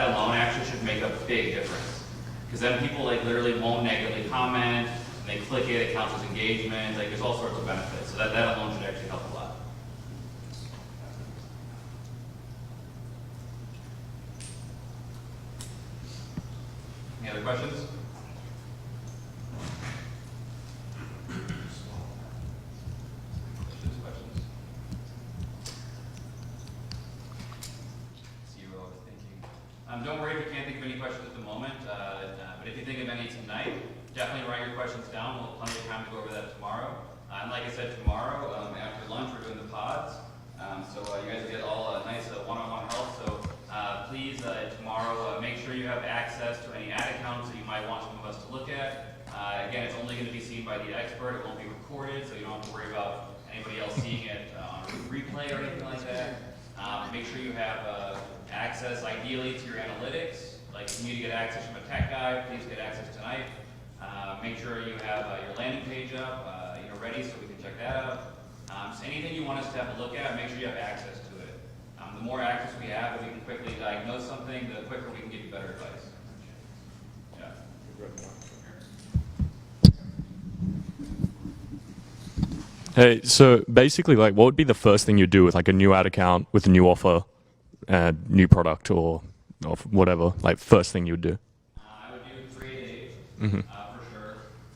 alone actually should make a big difference. Because then people, like, literally won't negatively comment. And they click it counts as engagement. Like, there's all sorts of benefits. So that alone should actually help a lot. Any other questions? Questions? See what I was thinking. Don't worry if you can't think of any questions at the moment, but if you think of any tonight, definitely write your questions down. We'll have plenty of time to go over that tomorrow. And like I said, tomorrow, after lunch, we're doing the pods. So you guys get all a nice one-on-one help. So please, tomorrow, make sure you have access to any ad accounts that you might want some of us to look at. Again, it's only going to be seen by the expert. It won't be recorded, so you don't have to worry about anybody else seeing it on a replay or anything like that. Make sure you have access, ideally, to your analytics. Like, if you need to get access from a tech guy, please get access tonight. Make sure you have your landing page up, ready, so we can check that out. So anything you want us to have a look at, make sure you have access to it. The more access we have, if we can quickly diagnose something, the quicker we can give you better advice. Yeah. Hey, so basically, like, what would be the first thing you'd do with, like, a new ad account with a new offer, new product, or whatever? Like, first thing you would do? I would do 3 days, for sure,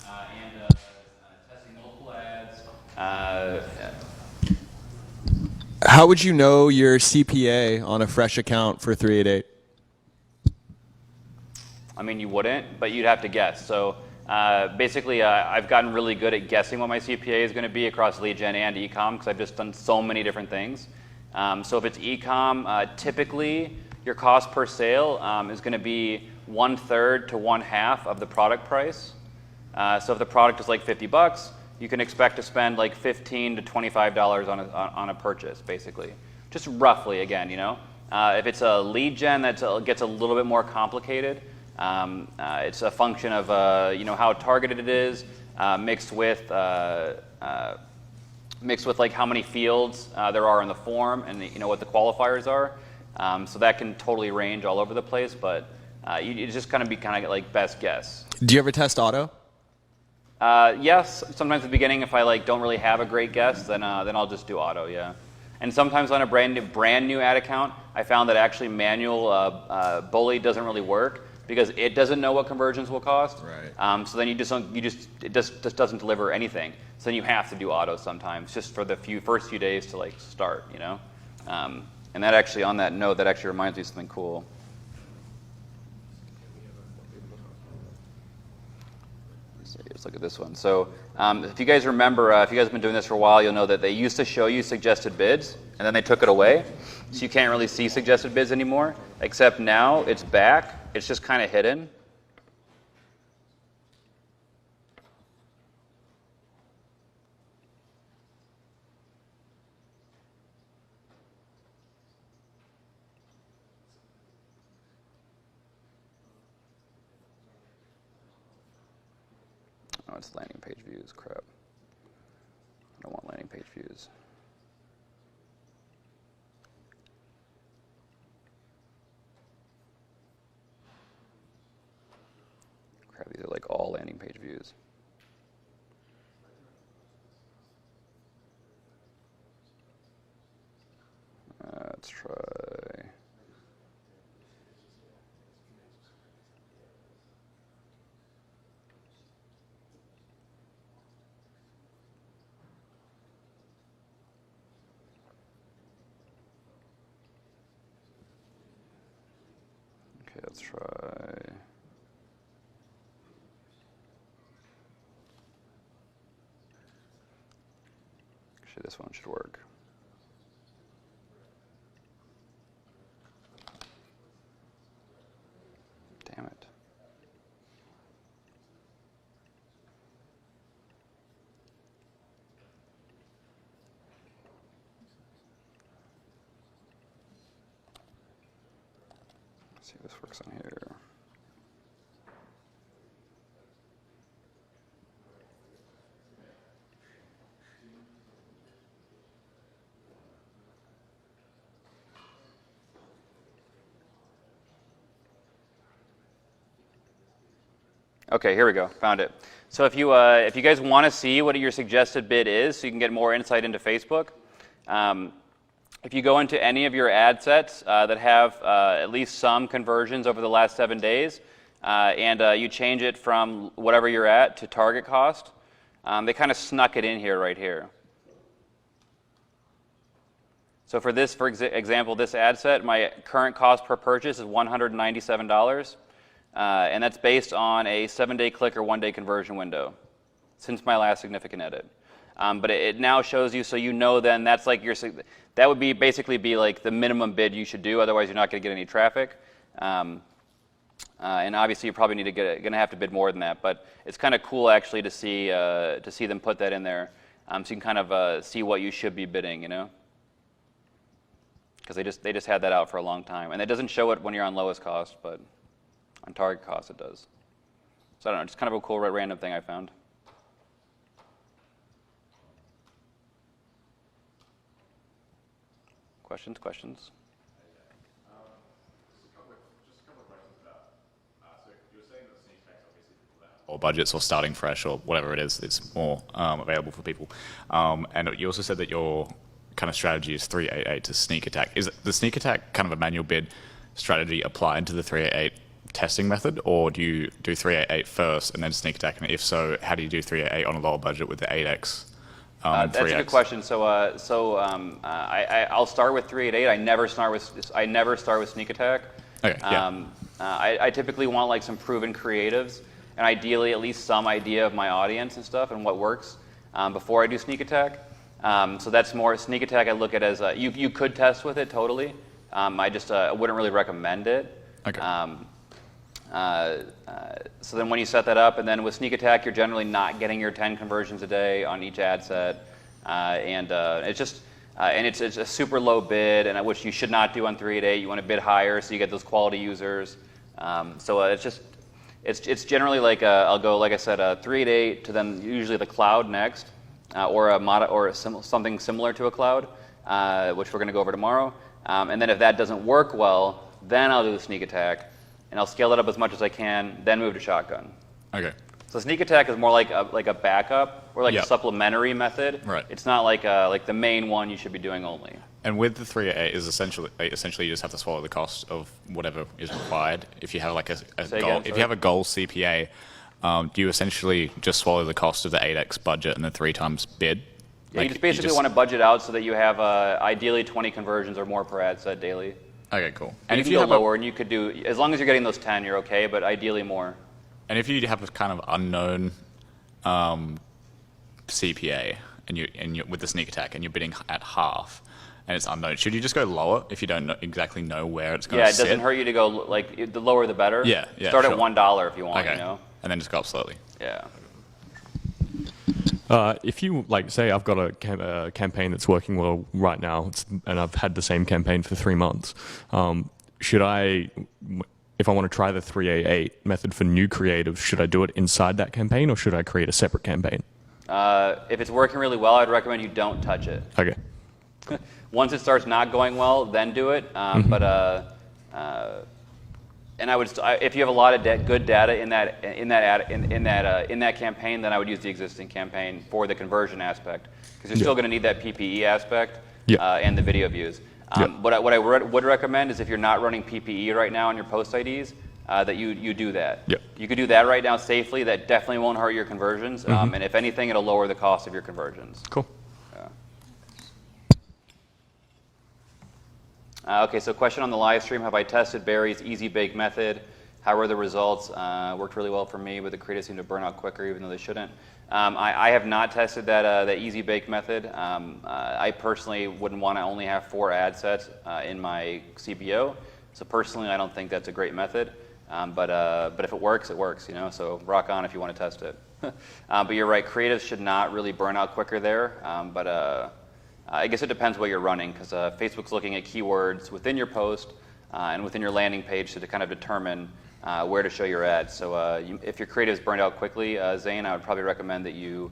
and testing multiple ads, How would you know your CPA on a fresh account for 388? I mean, you wouldn't, but you'd have to guess. So basically, I've gotten really good at guessing what my CPA is going to be across lead gen and ecom because I've just done so many different things. So if it's ecom, typically your cost per sale is going to be 1/3 to 1/2 of the product price. So if the product is like $50, you can expect to spend like $15 to $25 on a purchase, basically. Just roughly, again, you know. If it's a lead gen, that gets a little bit more complicated. It's a function of you know, how targeted it is, mixed with like how many fields there are in the form, and you know what the qualifiers are. So that can totally range all over the place, but you just kind of like best guess. Do you ever test auto? Yes, sometimes at the beginning, if I like don't really have a great guess, then I'll just do auto, yeah. And sometimes on a brand new ad account, I found that actually manual bully doesn't really work because it doesn't know what conversions will cost. Right. So then it just doesn't deliver anything. So then you have to do auto sometimes, just for the first few days to like start, you know. And that actually, on that note, that actually reminds me of something cool. Let's look at this one. So if you guys remember, if you guys have been doing this for a while, you'll know that they used to show you suggested bids, and then they took it away. So you can't really see suggested bids anymore, except now it's back. It's just kind of hidden. Oh, it's landing page views. Crap. I don't want landing page views. Crap, these are like all landing page views. Let's try. Okay, let's try. Actually, this one should work. Damn it. Let's see if this works on here. Okay, here we go. Found it. So if you guys want to see what your suggested bid is, so you can get more insight into Facebook, if you go into any of your ad sets that have at least some conversions over the last 7 days, and you change it from whatever you're at to target cost, they kind of snuck it in here, right here. So for this, for example, this ad set, my current cost per purchase is $197. And that's based on a 7-day click or 1-day conversion window since my last significant edit. But it now shows you, so you know then that's like that would be basically be like the minimum bid you should do, otherwise you're not going to get any traffic. And obviously you probably going to have to bid more than that, but it's kind of cool actually to see them put that in there, so you can kind of see what you should be bidding, you know, because they just had that out for a long time, and it doesn't show it when you're on lowest cost, but on target cost, it does. So I don't know, just kind of a cool random thing I found. Questions? Just a couple of questions about. So you were saying that sneak attacks obviously people that or budgets or starting fresh or whatever it is, it's more available for people. And you also said that your kind of strategy is 388 to sneak attack. Is the sneak attack kind of a manual bid strategy applied to the 388 testing method, or do you do 388 first and then sneak attack? And if so, how do you do 388 on a lower budget with the 8x That's a good 3x? question. I'll start with 388. I never start with sneak attack. Okay, yeah. I typically want like some proven creatives, and ideally at least some idea of my audience and stuff and what works before I do sneak attack. So that's more sneak attack. I look at as you could test with it totally. I wouldn't really recommend it. Okay. So then when you set that up, and then with sneak attack, you're generally not getting your 10 conversions a day on each ad set, and it's a super low bid, and which you should not do on 388. You want to bid higher so you get those quality users. It's generally like I'll go, like I said, 388 to then usually the cloud next, or something similar to a cloud, which we're going to go over tomorrow. And then if that doesn't work well, then I'll do the sneak attack, and I'll scale it up as much as I can, then move to shotgun. Okay. So sneak attack is more like a backup or like Yep. a supplementary method. Right. It's not like the main one you should be doing only. And with the 388 is essentially you just have to swallow the cost of whatever is required. If you have like a Say goal, again, if you have a goal CPA, do you essentially just swallow the cost of the 8x budget and the 3 times bid? Yeah, you just basically want to budget out so that you have ideally 20 conversions or more per ad set daily. Okay, cool. And if you go lower, and you could do, as long as you're getting those 10, you're okay, but ideally more. And if you have a kind of unknown CPA and you with the sneak attack and you're bidding at half and it's unknown, should you just go lower if you don't exactly know where it's going Yeah, to it sit? doesn't hurt you to go, like, the lower the better. Yeah, Start sure. at $1 if you want, Okay. you know? And then just go up slowly. Yeah. If you like, say I've got a campaign that's working well right now, and I've had the same campaign for 3 months, should I, if I want to try the 388 method for new creatives, should I do it inside that campaign or should I create a separate campaign? If it's working really well, I'd recommend you don't touch it. Okay. Once it starts not going well, then do it. And I would, if you have a lot of good data in that campaign, then I would use the existing campaign for the conversion aspect, because you're still going to need that PPE aspect and the video views. What I would recommend is if you're not running PPE right now on your post IDs, that you do that. Yep. You could do that right now safely. That definitely won't hurt your conversions, and if anything, it'll lower the cost of your conversions. Cool. Okay, so question on the live stream: have I tested Barry's easy bake method? How were the results? Worked really well for me, but the creatives seem to burn out quicker, even though they shouldn't. I have not tested that easy bake method. I personally wouldn't want to only have 4 ad sets in my CBO. So personally, I don't think that's a great method. But if it works, it works. You know, so rock on if you want to test it. But you're right, creatives should not really burn out quicker there. I guess it depends what you're running, because Facebook's looking at keywords within your post and within your landing page to kind of determine where to show your ads. So if your creatives burned out quickly, Zane, I would probably recommend that you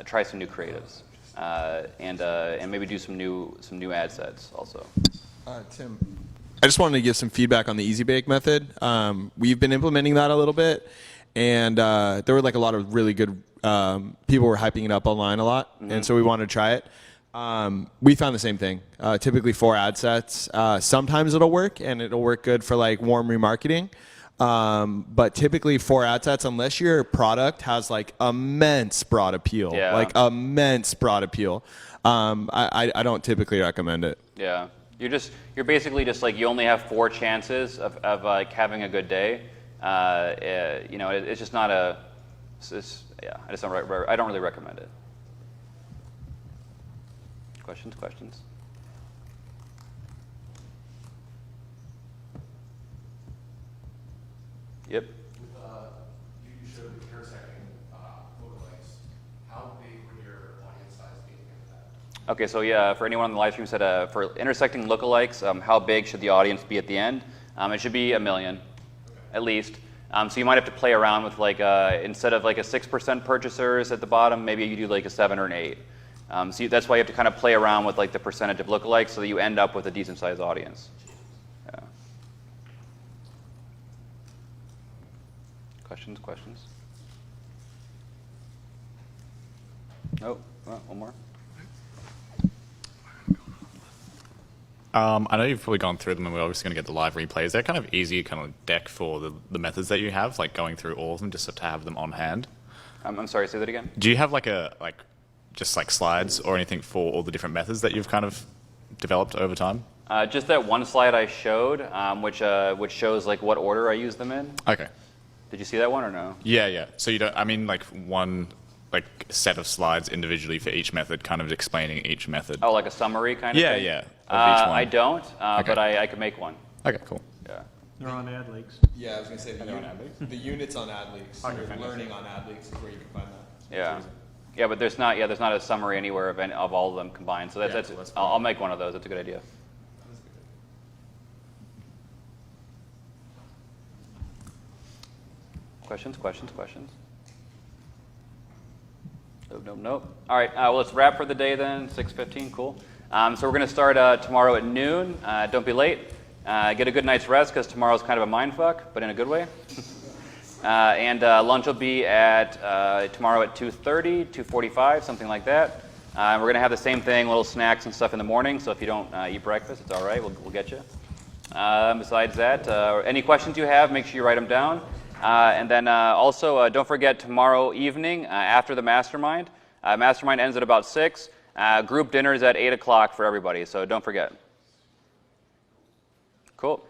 try some new creatives and maybe do some new ad sets also. Tim, I just wanted to give some feedback on the Easy Bake method. We've been implementing that a little bit, and there were like a lot of really good people were hyping it up online a lot, and so we wanted to try it. We found the same thing. Typically 4 ad sets. Sometimes it'll work, and it'll work good for like warm remarketing. But typically 4 ad sets, unless your product has like immense broad appeal, I don't typically recommend it. Yeah, you're basically just like, you only have 4 chances of like having a good day. You know, it's just not a. I don't really recommend it. Questions? Yep. You showed the intersecting lookalikes. How big would your audience size be at that? Okay, so yeah, for anyone on the live stream said for intersecting lookalikes, how big should the audience be at the end? It should be 1 million, at least. So you might have to play around with like instead of like a 6% purchasers at the bottom, maybe you do like a 7 or an 8. So that's why you have to kind of play around with like the percentage of lookalikes so that you end up with a decent sized audience. Yeah. Questions? Oh, well, one more. I know you've probably gone through them, and we're obviously going to get the live replays. They're kind of easy kind of deck for the methods that you have, like going through all of them just to have them on hand. I'm sorry, say that again. Do you have like just like slides or anything for all the different methods that you've kind of developed over time? Just that one slide I showed, which shows like what order I use them in. Okay. Did you see that one or no? Yeah, yeah. So you don't, I mean like one like set of slides individually for each method, kind of explaining each method. Oh, like a summary kind of Yeah, thing? yeah, of each one. I don't, Okay. but I could make one. Okay, cool. Yeah. They're on ad leaks. Yeah, I was gonna say the units on AdLeaks, or learning on AdLeaks is where you can find that. Yeah. Yeah, but there's not a summary anywhere of all of them combined. So that's I'll make one of those. That's a good idea. Questions? Nope. All right, well, let's wrap for the day then, 6:15, cool. So we're going to start tomorrow at noon. Don't be late. Get a good night's rest because tomorrow's kind of a mindfuck, but in a good way. And lunch will be at tomorrow at 2:30, 2:45, something like that. We're going to have the same thing, little snacks and stuff in the morning, so if you don't eat breakfast, it's all right, we'll get you. Besides that, any questions you have, make sure you write them down. And then also, don't forget tomorrow evening after the mastermind. Mastermind ends at about 6. Group dinner is at 8 o'clock for everybody, so don't forget. Cool.